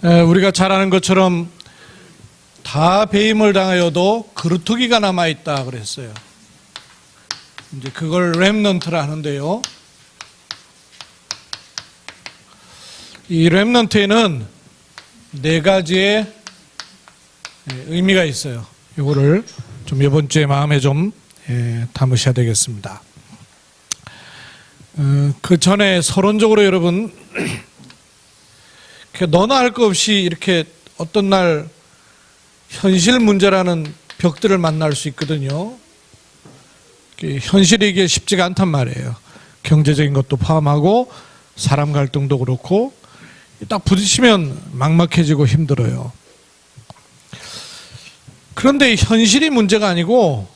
우리가 잘 아는 것처럼 다 배임을 당하여도 그루터기가 남아있다 그랬어요. 이제 그걸 렘넌트라 하는데요. 이 렘넌트에는 네 가지의 의미가 있어요. 이거를 좀 이번 주에 마음에 좀 담으셔야 되겠습니다. 그 전에 서론적으로 여러분 너나 할 것 없이 이렇게 어떤 날 현실 문제라는 벽들을 만날 수 있거든요. 현실이 이게 쉽지가 않단 말이에요. 경제적인 것도 포함하고 사람 갈등도 그렇고 딱 부딪히면 막막해지고 힘들어요. 그런데 현실이 문제가 아니고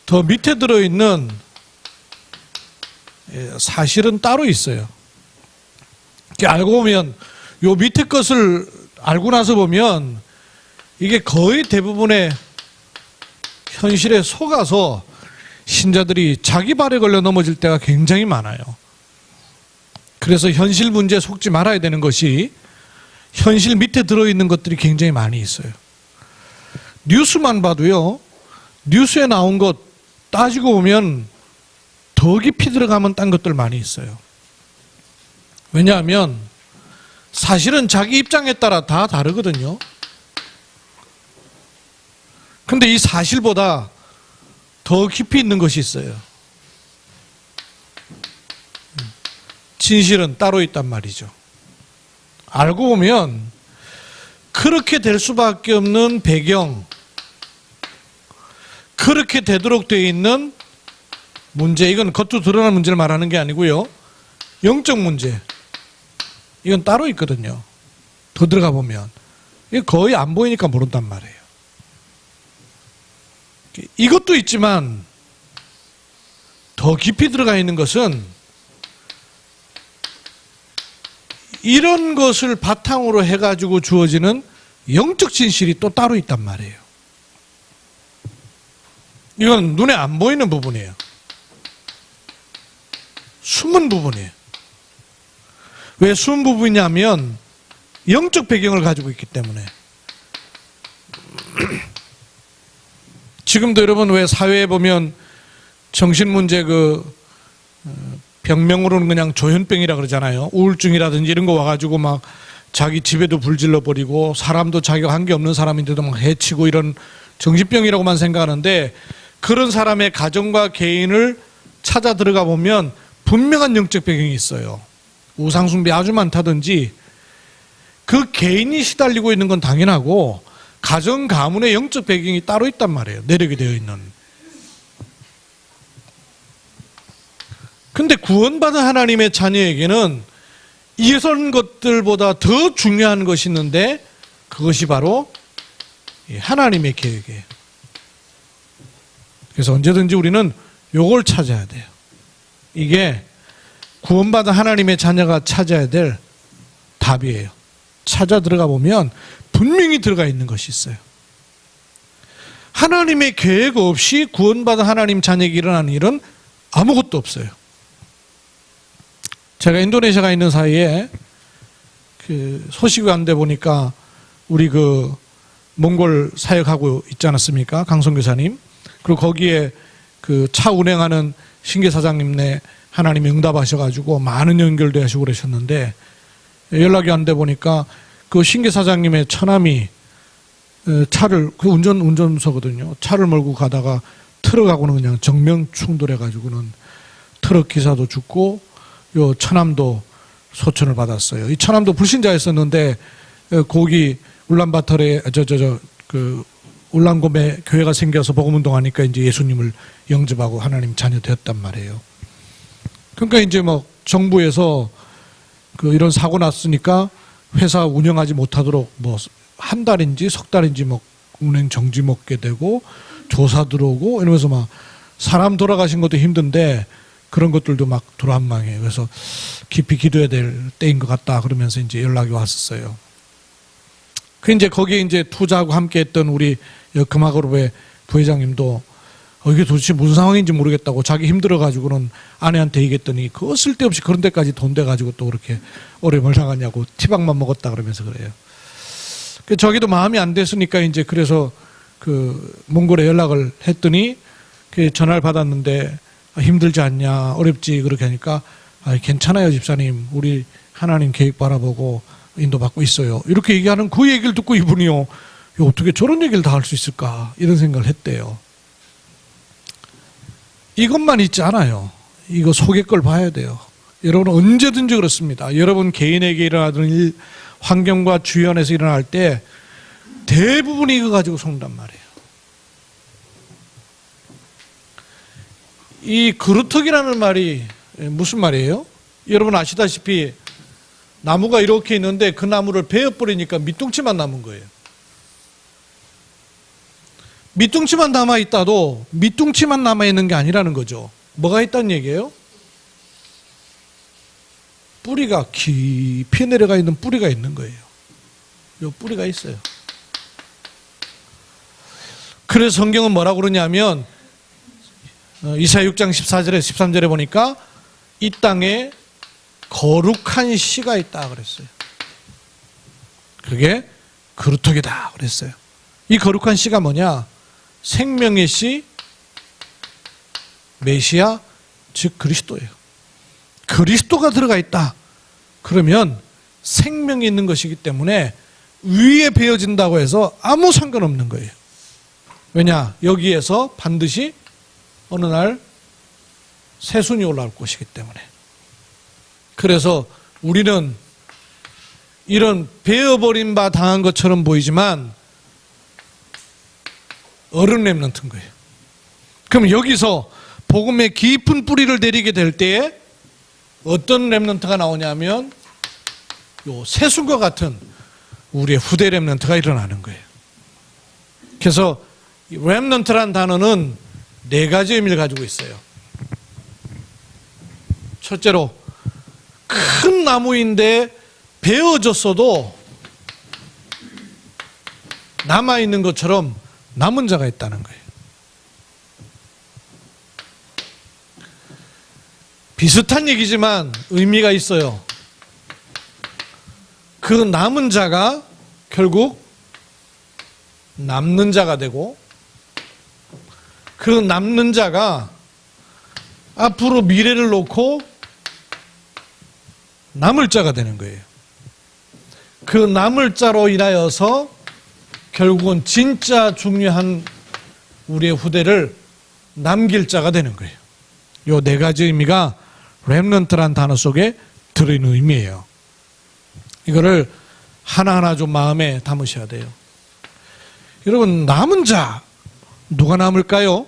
더 밑에 들어있는 사실은 따로 있어요. 알고 보면 요 밑에 것을 알고 나서 보면 이게 거의 대부분의 현실에 속아서 신자들이 자기 발에 걸려 넘어질 때가 굉장히 많아요. 그래서 현실 문제에 속지 말아야 되는 것이 현실 밑에 들어있는 것들이 굉장히 많이 있어요. 뉴스만 봐도요, 뉴스에 나온 것 따지고 보면 더 깊이 들어가면 딴 것들 많이 있어요. 왜냐하면 사실은 자기 입장에 따라 다 다르거든요. 근데 이 사실보다 더 깊이 있는 것이 있어요. 진실은 따로 있단 말이죠. 알고 보면 그렇게 될 수밖에 없는 배경, 그렇게 되도록 되어 있는 문제, 이건 겉으로 드러난 문제를 말하는 게 아니고요. 영적 문제, 이건 따로 있거든요. 더 들어가 보면 이게 거의 안 보이니까 모른단 말이에요. 이것도 있지만 더 깊이 들어가 있는 것은 이런 것을 바탕으로 해가지고 주어지는 영적 진실이 또 따로 있단 말이에요. 이건 눈에 안 보이는 부분이에요. 숨은 부분이에요. 왜 숨은 부분이냐면 영적 배경을 가지고 있기 때문에. 지금도 여러분 왜 사회에 보면 정신문제 병명으로는 그냥 조현병이라 그러잖아요. 우울증이라든지 이런 거 와가지고 막 자기 집에도 불질러 버리고 사람도 자기가 한 게 없는 사람인데도 막 해치고 이런 정신병이라고만 생각하는데 그런 사람의 가정과 개인을 찾아 들어가 보면 분명한 영적 배경이 있어요. 우상숭배 아주 많다든지 그 개인이 시달리고 있는 건 당연하고 가정 가문의 영적 배경이 따로 있단 말이에요. 내력이 되어 있는. 근데 구원받은 하나님의 자녀에게는 이런 것들보다 더 중요한 것이 있는데 그것이 바로 하나님의 계획이에요. 그래서 언제든지 우리는 요걸 찾아야 돼요. 이게 구원받은 하나님의 자녀가 찾아야 될 답이에요. 찾아 들어가 보면 분명히 들어가 있는 것이 있어요. 하나님의 계획 없이 구원받은 하나님 자녀에게 일어나는 일은 아무것도 없어요. 제가 인도네시아가 있는 사이에 소식이 안 돼 보니까 우리 몽골 사역하고 있지 않았습니까? 강성교사님. 그리고 거기에 차 운행하는 신계 사장님네 하나님이 응답하셔가지고 많은 연결도 하시고 그러셨는데 연락이 안 돼 보니까 그 신계 사장님의 처남이 차를 운전서거든요. 차를 몰고 가다가 트럭하고는 그냥 정면 충돌해가지고는 트럭 기사도 죽고 요 처남도 소천을 받았어요. 이 처남도 불신자였었는데 거기 울란바토르에 울란곰에 교회가 생겨서 복음운동하니까 이제 예수님을 영접하고 하나님 자녀 되었단 말이에요. 그러니까 이제 정부에서 이런 사고 났으니까 회사 운영하지 못하도록 한 달인지 석 달인지 운행 정지 먹게 되고 조사 들어오고 이러면서 막 사람 돌아가신 것도 힘든데 그런 것들도 막 돌아한망해요. 그래서 깊이 기도해야 될 때인 것 같다 그러면서 이제 연락이 왔었어요. 이제 거기에 이제 투자하고 함께 했던 우리 금화그룹의 부회장님도 이게 도대체 무슨 상황인지 모르겠다고 자기 힘들어가지고는 아내한테 얘기했더니 그거 쓸데없이 그런 데까지 돈 돼가지고 또 그렇게 어려움을 당하냐고 티박만 먹었다 그러면서 그래요. 저기도 마음이 안 됐으니까 이제 그래서 그 몽골에 연락을 했더니 그 전화를 받았는데 힘들지 않냐 어렵지 그렇게 하니까 괜찮아요 집사님 우리 하나님 계획 바라보고 인도받고 있어요 이렇게 얘기하는 그 얘기를 듣고 이분이요 어떻게 저런 얘기를 다 할 수 있을까 이런 생각을 했대요. 이것만 있지 않아요. 이거 속의 걸 봐야 돼요. 여러분 언제든지 그렇습니다. 여러분 개인에게 일어나는 일, 환경과 주변에서 일어날 때 대부분이 이거 가지고 속는단 말이에요. 이 그루터기라는 말이 무슨 말이에요? 여러분 아시다시피 나무가 이렇게 있는데 그 나무를 베어버리니까 밑둥치만 남은 거예요. 밑둥치만 남아있다도 밑둥치만 남아있는 게 아니라는 거죠. 뭐가 있다는 얘기예요? 뿌리가 깊이 내려가 있는 뿌리가 있는 거예요. 이 뿌리가 있어요. 그래서 성경은 뭐라고 그러냐면 이사야 6장 14절에 13절에 보니까 이 땅에 거룩한 씨가 있다 그랬어요. 그게 그루터기다 그랬어요. 이 거룩한 씨가 뭐냐? 생명의 씨, 메시아, 즉 그리스도예요. 그리스도가 들어가 있다. 그러면 생명이 있는 것이기 때문에 위에 베어진다고 해서 아무 상관없는 거예요. 왜냐? 여기에서 반드시 어느 날 새순이 올라올 것이기 때문에. 그래서 우리는 이런 베어버린 바 당한 것처럼 보이지만 어른 렘넌트인 거예요. 그럼 여기서 복음의 깊은 뿌리를 내리게 될 때에 어떤 렘넌트가 나오냐면 요 새순과 같은 우리의 후대 렘넌트가 일어나는 거예요. 그래서 렘넌트란 단어는 4가지 의미를 가지고 있어요. 첫째로 큰 나무인데 베어졌어도 남아있는 것처럼 남은 자가 있다는 거예요. 비슷한 얘기지만 의미가 있어요. 그 남은 자가 결국 남는 자가 되고 그 남는 자가 앞으로 미래를 놓고 남을 자가 되는 거예요. 그 남을 자로 인하여서 결국은 진짜 중요한 우리의 후대를 남길 자가 되는 거예요. 요 4가지 의미가 렘넌트란 단어 속에 들어있는 의미예요. 이거를 하나하나 좀 마음에 담으셔야 돼요. 여러분 남은 자 누가 남을까요?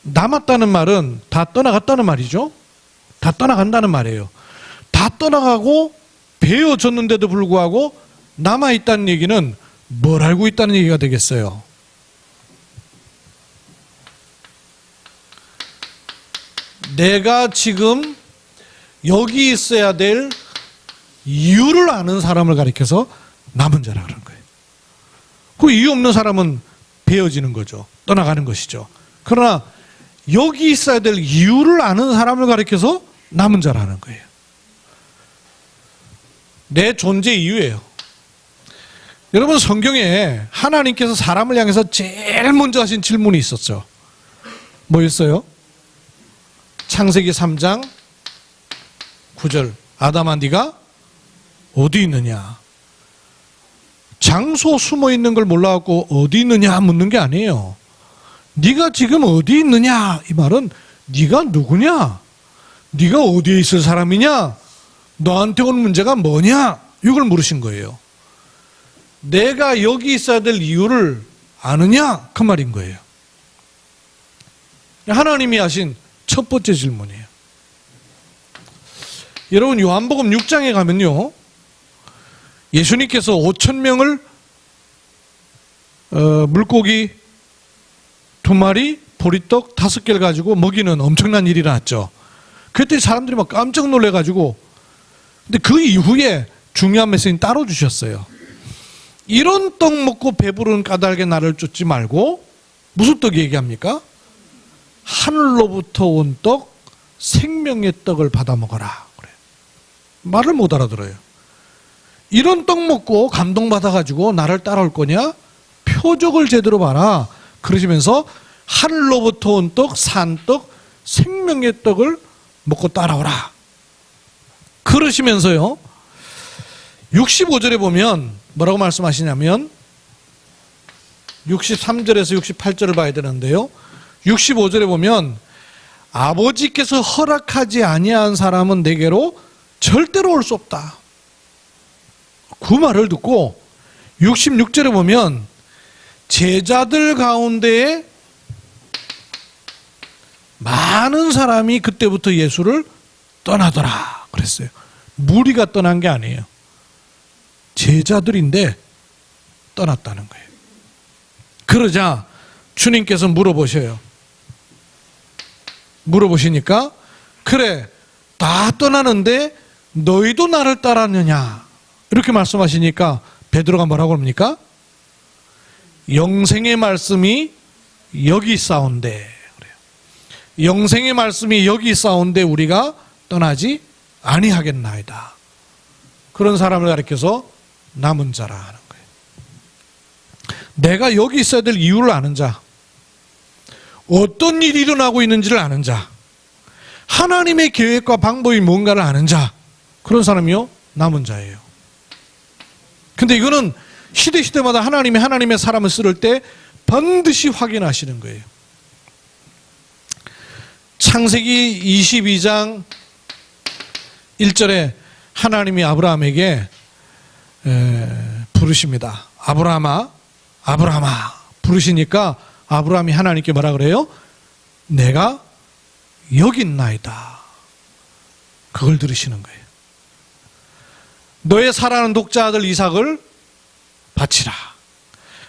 남았다는 말은 다 떠나갔다는 말이죠. 다 떠나간다는 말이에요. 다 떠나가고 베어졌는데도 불구하고 남아있다는 얘기는 뭘 알고 있다는 얘기가 되겠어요? 내가 지금 여기 있어야 될 이유를 아는 사람을 가리켜서 남은 자라 그런 거예요. 그 이유 없는 사람은 베어지는 거죠. 떠나가는 것이죠. 그러나 여기 있어야 될 이유를 아는 사람을 가리켜서 남은 자라는 거예요. 내 존재 이유예요. 여러분 성경에 하나님께서 사람을 향해서 제일 먼저 하신 질문이 있었죠. 뭐였어요? 창세기 3장 9절 아담아 네가 어디 있느냐? 장소 숨어 있는 걸 몰라갖고 어디 있느냐 묻는 게 아니에요. 네가 지금 어디 있느냐? 이 말은 네가 누구냐? 네가 어디에 있을 사람이냐? 너한테 온 문제가 뭐냐? 이걸 물으신 거예요. 내가 여기 있어야 될 이유를 아느냐? 그 말인 거예요. 하나님이 하신 첫 번째 질문이에요. 여러분 요한복음 6장에 가면요. 예수님께서 5,000명을 물고기 2마리, 보리떡 5개를 가지고 먹이는 엄청난 일이 일어났죠. 그때 사람들이 막 깜짝 놀래가지고 근데 그 이후에 중요한 메시지는 따로 주셨어요. 이런 떡 먹고 배부른 까닭에 나를 쫓지 말고 무슨 떡 얘기합니까? 하늘로부터 온 떡, 생명의 떡을 받아 먹어라. 그래. 말을 못 알아들어요. 이런 떡 먹고 감동받아가지고 나를 따라올 거냐? 표적을 제대로 봐라. 그러시면서 하늘로부터 온 떡, 산떡, 생명의 떡을 먹고 따라오라. 그러시면서요, 65절에 보면 뭐라고 말씀하시냐면, 63절에서 68절을 봐야 되는데요, 65절에 보면 아버지께서 허락하지 아니한 사람은 내게로 절대로 올 수 없다. 그 말을 듣고 66절에 보면 제자들 가운데에 많은 사람이 그때부터 예수를 떠나더라 그랬어요. 무리가 떠난 게 아니에요. 제자들인데 떠났다는 거예요. 그러자 주님께서 물어보시니까 그래, 다 떠나는데 너희도 나를 따랐느냐 이렇게 말씀하시니까 베드로가 뭐라고 합니까? 영생의 말씀이 여기 있사온데, 그래요. 영생의 말씀이 여기 있사온데 우리가 떠나지 아니하겠나이다. 그런 사람을 가리켜서 남은 자라 하는 거예요. 내가 여기 있어야 될 이유를 아는 자, 어떤 일이 일어나고 있는지를 아는 자, 하나님의 계획과 방법이 뭔가를 아는 자, 그런 사람이요 남은 자예요. 근데 이거는 시대마다 하나님의 사람을 쓸 때 반드시 확인하시는 거예요. 창세기 22장 1절에 하나님이 아브라함에게 부르십니다. 아브라함아 부르시니까 아브라함이 하나님께 뭐라 그래요? 내가 여기 있나이다. 그걸 들으시는 거예요. 너의 사랑하는 독자 아들 이삭을 바치라.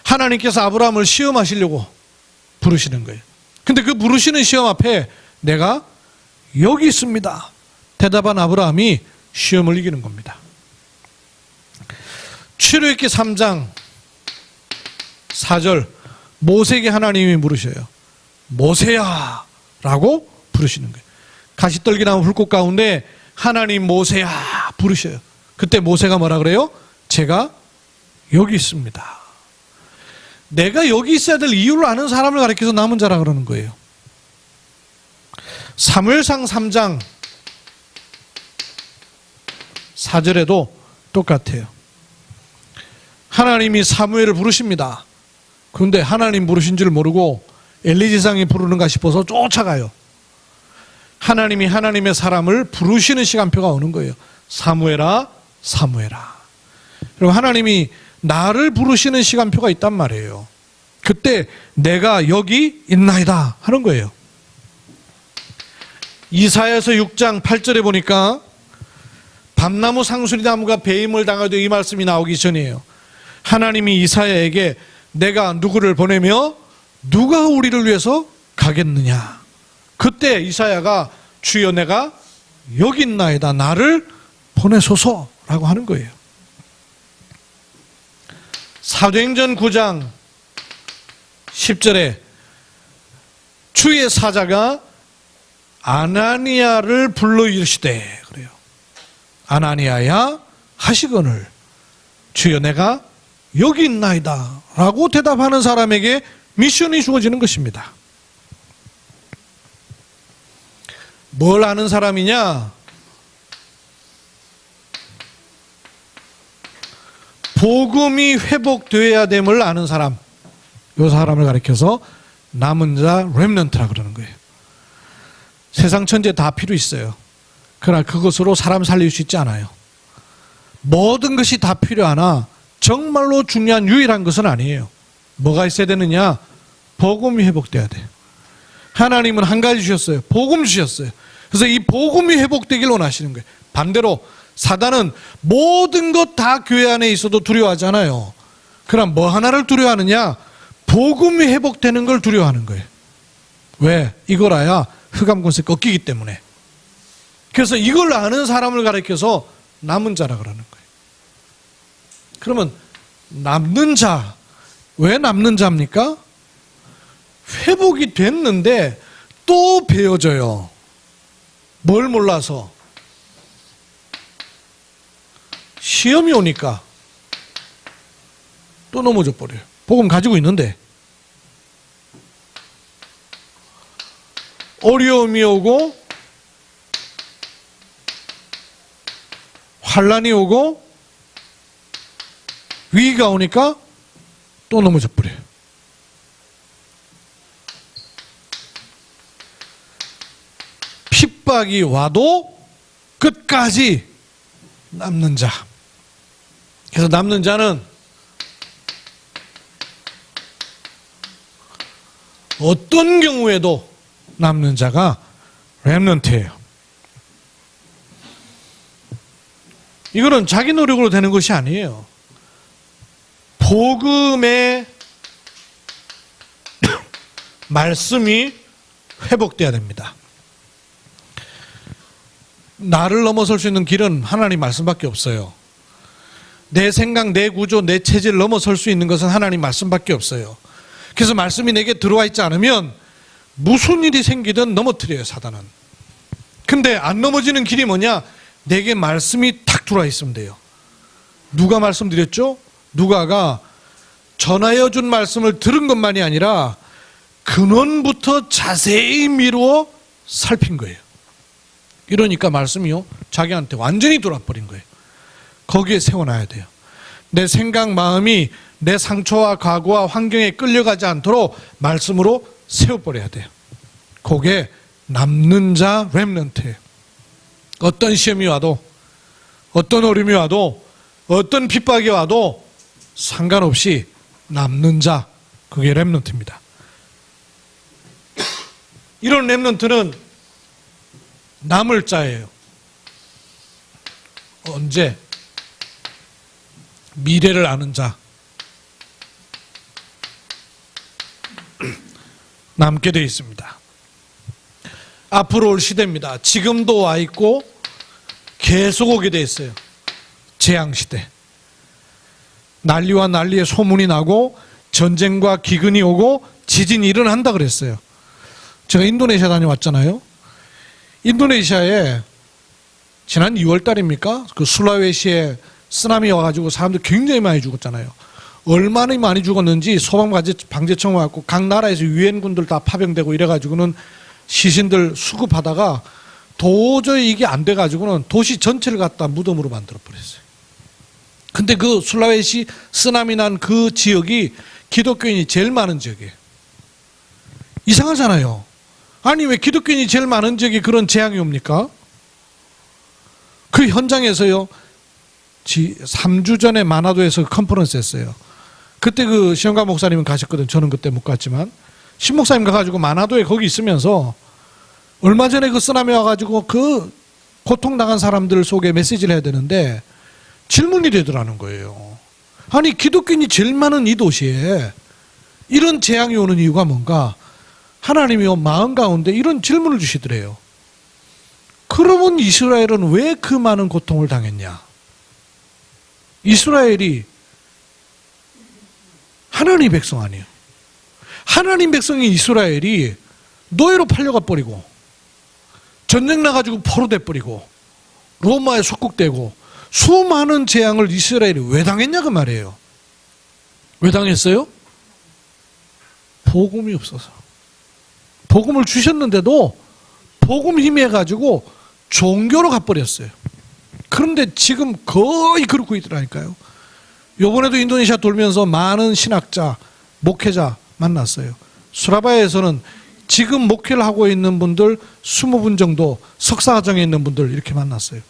하나님께서 아브라함을 시험하시려고 부르시는 거예요. 근데 그 부르시는 시험 앞에 내가 여기 있습니다. 대답한 아브라함이 시험을 이기는 겁니다. 출애굽기 3장 4절 모세에게 하나님이 물으셔요. 모세야 라고 부르시는 거예요. 가시떨기나무 불꽃 가운데 하나님 모세야 부르셔요. 그때 모세가 뭐라 그래요? 제가 여기 있습니다. 내가 여기 있어야 될 이유를 아는 사람을 가리켜서 남은 자라 그러는 거예요. 사무엘상 3장 4절에도 똑같아요. 하나님이 사무엘을 부르십니다. 그런데 하나님 부르신 줄 모르고 엘리제상이 부르는가 싶어서 쫓아가요. 하나님이 하나님의 사람을 부르시는 시간표가 오는 거예요. 사무엘아 사무엘아. 그리고 하나님이 나를 부르시는 시간표가 있단 말이에요. 그때 내가 여기 있나이다 하는 거예요. 이사야서 6장 8절에 보니까 밤나무 상수리나무가 배임을 당하되 이 말씀이 나오기 전이에요. 하나님이 이사야에게 내가 누구를 보내며 누가 우리를 위해서 가겠느냐. 그때 이사야가 주여 내가 여기 있나이다 나를 보내소서라고 하는 거예요. 사도행전 9장 10절에 주의 사자가 아나니아를 불러 이르시되 그래요. 아나니아야 하시거늘 주여 내가 여기 있나이다 라고 대답하는 사람에게 미션이 주어지는 것입니다. 뭘 아는 사람이냐? 복음이 회복되어야 됨을 아는 사람, 이 사람을 가리켜서 남은 자 렘넌트라 그러는 거예요. 세상 천재 다 필요 있어요. 그러나 그것으로 사람 살릴 수 있지 않아요. 모든 것이 다 필요하나 정말로 중요한 유일한 것은 아니에요. 뭐가 있어야 되느냐? 복음이 회복돼야 돼요. 하나님은 한 가지 주셨어요. 복음 주셨어요. 그래서 이 복음이 회복되길 원하시는 거예요. 반대로 사단은 모든 것 다 교회 안에 있어도 두려워하잖아요. 그럼 뭐 하나를 두려워하느냐? 복음이 회복되는 걸 두려워하는 거예요. 왜? 이걸 알아야 흑암권세 꺾이기 때문에. 그래서 이걸 아는 사람을 가리켜서 남은 자라 그러는 거예요. 그러면 남는 자, 왜 남는 자입니까? 회복이 됐는데 또 베어져요. 뭘 몰라서? 시험이 오니까 또 넘어져 버려요. 복음 가지고 있는데. 어려움이 오고 환난이 오고 위기가 오니까 또 넘어져 버려요. 핍박이 와도 끝까지 남는 자. 그래서 남는 자는 어떤 경우에도 남는 자가 렘넌트예요. 이거는 자기 노력으로 되는 것이 아니에요. 복음의 말씀이 회복돼야 됩니다. 나를 넘어설 수 있는 길은 하나님 말씀밖에 없어요. 내 생각, 내 구조, 내 체질을 넘어설 수 있는 것은 하나님 말씀밖에 없어요. 그래서 말씀이 내게 들어와 있지 않으면 무슨 일이 생기든 넘어뜨려요, 사단은. 근데 안 넘어지는 길이 뭐냐? 내게 말씀이 탁 들어와 있으면 돼요. 누가 말씀드렸죠? 누가가 전하여 준 말씀을 들은 것만이 아니라 근원부터 자세히 미루어 살핀 거예요. 이러니까 말씀이요, 자기한테 완전히 돌아버린 거예요. 거기에 세워놔야 돼요. 내 생각, 마음이 내 상처와 과거와 환경에 끌려가지 않도록 말씀으로 세워버려야 돼요. 그게 남는 자 렘넌트예요. 어떤 시험이 와도, 어떤 어려움이 와도, 어떤 핍박이 와도 상관없이 남는 자, 그게 렘넌트입니다. 이런 렘넌트는 남을 자예요. 언제? 미래를 아는 자. 남게 되어 있습니다. 앞으로 올 시대입니다. 지금도 와 있고 계속 오게 되어 있어요. 재앙시대. 난리와 난리의 소문이 나고 전쟁과 기근이 오고 지진이 일어난다 그랬어요. 제가 인도네시아 다녀왔잖아요. 인도네시아에 지난 2월 달입니까? 그 술라웨시에 쓰나미 와가지고 사람들 굉장히 많이 죽었잖아요. 얼마나 많이 죽었는지 소방방재청 와갖고 각 나라에서 유엔군들 다 파병되고 이래가지고는 시신들 수급하다가 도저히 이게 안 돼가지고는 도시 전체를 갖다 무덤으로 만들어버렸어요. 근데 그 술라웨시 쓰나미 난 그 지역이 기독교인이 제일 많은 지역이에요. 이상하잖아요. 아니 왜 기독교인이 제일 많은 지역에 그런 재앙이 옵니까? 그 현장에서요, 3주 전에 마나도에서 컨퍼런스 했어요. 그때 그 시험가 목사님은 가셨거든. 저는 그때 못 갔지만 신 목사님 가가지고 마나도에 거기 있으면서 얼마 전에 그 쓰나미 와가지고 그 고통당한 사람들 속에 메시지를 해야 되는데 질문이 되더라는 거예요. 아니 기독교인이 제일 많은 이 도시에 이런 재앙이 오는 이유가 뭔가? 하나님이 마음 가운데 이런 질문을 주시더래요. 그러면 이스라엘은 왜 그 많은 고통을 당했냐? 이스라엘이 하나님 백성 아니에요. 하나님 백성인 이스라엘이 노예로 팔려가 버리고 전쟁 나가지고 포로돼 버리고 로마에 속국되고 수많은 재앙을 이스라엘이 왜 당했냐 그 말이에요. 왜 당했어요? 복음이 없어서. 복음을 주셨는데도 복음 힘에 가지고 종교로 가버렸어요. 그런데 지금 거의 그렇고 있더라니까요. 요번에도 인도네시아 돌면서 많은 신학자, 목회자 만났어요. 수라바야에서는 지금 목회를 하고 있는 분들 20분 정도, 석사과정에 있는 분들 이렇게 만났어요.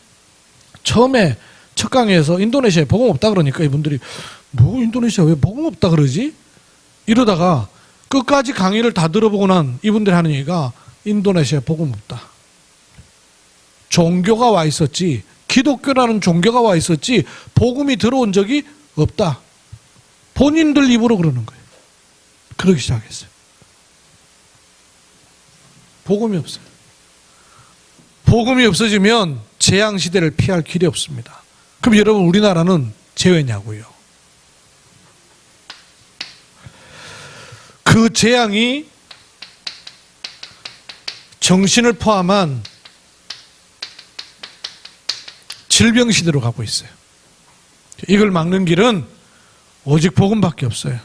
처음에 첫 강의에서 인도네시아에 복음 없다 그러니까 이분들이 뭐 인도네시아 왜 복음 없다 그러지? 이러다가 끝까지 강의를 다 들어보고 난 이분들이 하는 얘기가 인도네시아에 복음 없다. 종교가 와 있었지, 기독교라는 종교가 와 있었지 복음이 들어온 적이 없다. 본인들 입으로 그러는 거예요. 그러기 시작했어요. 복음이 없어요. 복음이 없어지면 재앙시대를 피할 길이 없습니다. 그럼 여러분 우리나라는 제외냐고요. 그 재앙이 정신을 포함한 질병 시대로 가고 있어요. 이걸 막는 길은 오직 복음밖에 없어요.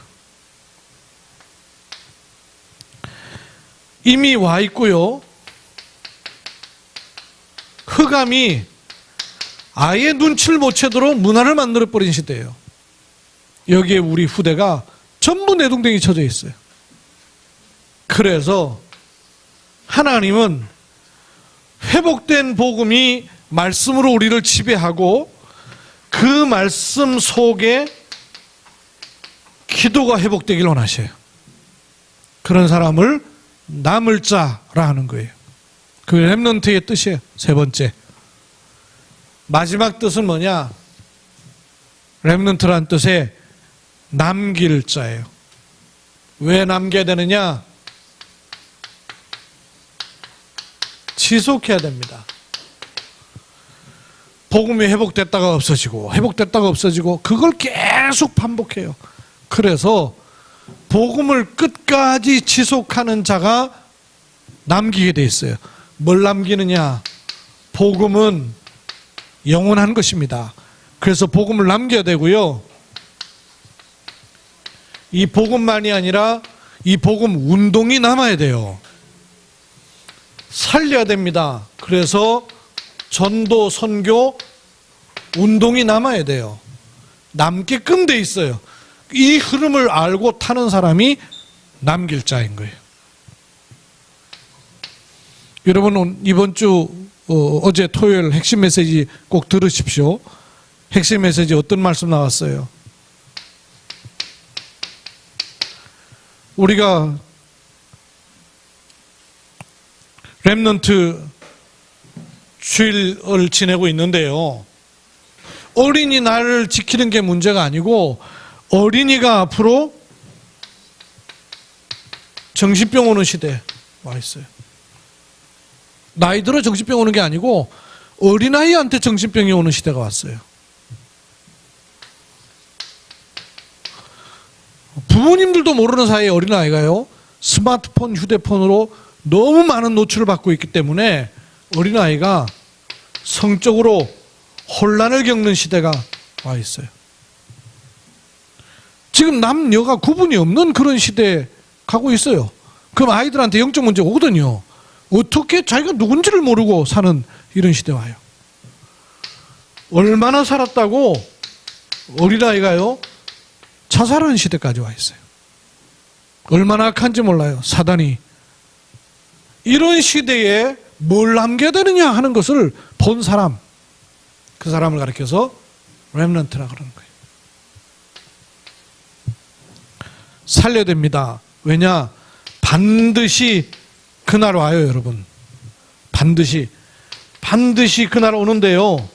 이미 와 있고요. 흑암이 아예 눈치를 못 채도록 문화를 만들어버린 시대예요. 여기에 우리 후대가 전부 내동댕이 쳐져 있어요. 그래서 하나님은 회복된 복음이 말씀으로 우리를 지배하고 그 말씀 속에 기도가 회복되길 원하셔요. 그런 사람을 남을 자라 하는 거예요. 그 렘넌트의 뜻이에요. 세 번째. 마지막 뜻은 뭐냐? 렘넌트란 뜻에 남길 자예요. 왜 남겨야 되느냐? 지속해야 됩니다. 복음이 회복됐다가 없어지고 회복됐다가 없어지고 그걸 계속 반복해요. 그래서 복음을 끝까지 지속하는 자가 남기게 돼 있어요. 뭘 남기느냐? 복음은 영원한 것입니다. 그래서 복음을 남겨야 되고요. 이 복음만이 아니라 이 복음 운동이 남아야 돼요. 살려야 됩니다. 그래서 전도, 선교, 운동이 남아야 돼요. 남게끔 돼 있어요. 이 흐름을 알고 타는 사람이 남길 자인 거예요. 여러분 이번 주 어제 토요일 핵심 메시지 꼭 들으십시오. 핵심 메시지 어떤 말씀 나왔어요? 우리가 렘넌트 주일을 지내고 있는데요. 어린이날을 지키는 게 문제가 아니고 어린이가 앞으로 정신병 오는 시대에 와 있어요. 나이 들어 정신병 오는 게 아니고 어린아이한테 정신병이 오는 시대가 왔어요. 부모님들도 모르는 사이에 어린아이가요, 스마트폰, 휴대폰으로 너무 많은 노출을 받고 있기 때문에 어린아이가 성적으로 혼란을 겪는 시대가 와 있어요. 지금 남녀가 구분이 없는 그런 시대에 가고 있어요. 그럼 아이들한테 영적 문제가 오거든요. 어떻게 자기가 누군지를 모르고 사는 이런 시대 와요. 얼마나 살았다고 어린아이가요 자살하는 시대까지 와 있어요. 얼마나 악한지 몰라요. 사단이. 이런 시대에 뭘 남겨야 되느냐 하는 것을 본 사람, 그 사람을 가리켜서 렘넌트라 그러는 거예요. 살려야 됩니다. 왜냐? 반드시 그날 와요, 여러분. 반드시 그날 오는데요.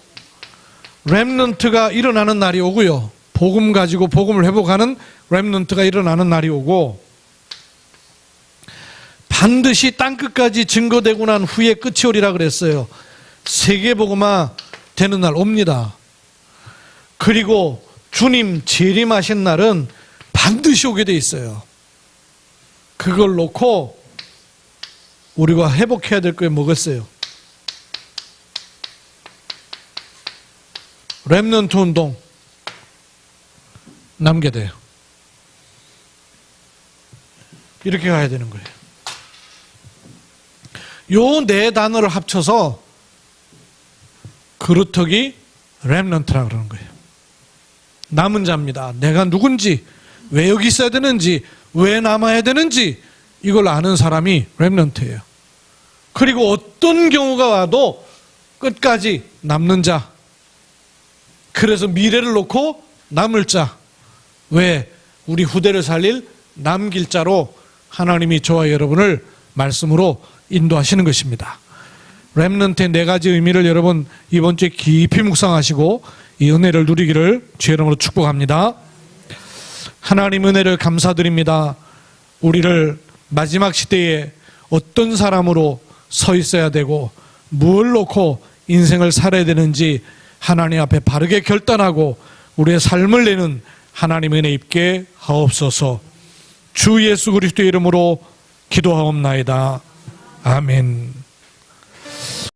렘넌트가 일어나는 날이 오고요. 복음 가지고 복음을 회복하는 렘넌트가 일어나는 날이 오고, 반드시 땅끝까지 증거되고 난 후에 끝이 오리라 그랬어요. 세계복음화 되는 날 옵니다. 그리고 주님 재림하신 날은 반드시 오게 돼 있어요. 그걸 놓고 우리가 회복해야 될 게 뭐겠어요? 렘넌트 운동 남게 돼요. 이렇게 가야 되는 거예요. 요 네 단어를 합쳐서 그루터기 렘넌트라 그러는 거예요. 남은 자입니다. 내가 누군지, 왜 여기 있어야 되는지, 왜 남아야 되는지 이걸 아는 사람이 렘넌트예요. 그리고 어떤 경우가 와도 끝까지 남는 자. 그래서 미래를 놓고 남을 자. 왜? 우리 후대를 살릴 남길 자로 하나님이 저와 여러분을 말씀으로 인도하시는 것입니다. 렘넌트의 네 가지 의미를 여러분 이번 주에 깊이 묵상하시고 이 은혜를 누리기를 주의 이름으로 축복합니다. 하나님 은혜를 감사드립니다. 우리를 마지막 시대에 어떤 사람으로 서 있어야 되고 뭘 놓고 인생을 살아야 되는지 하나님 앞에 바르게 결단하고 우리의 삶을 내는 하나님의 은혜 입게 하옵소서. 주 예수 그리스도의 이름으로 기도하옵나이다. 아멘.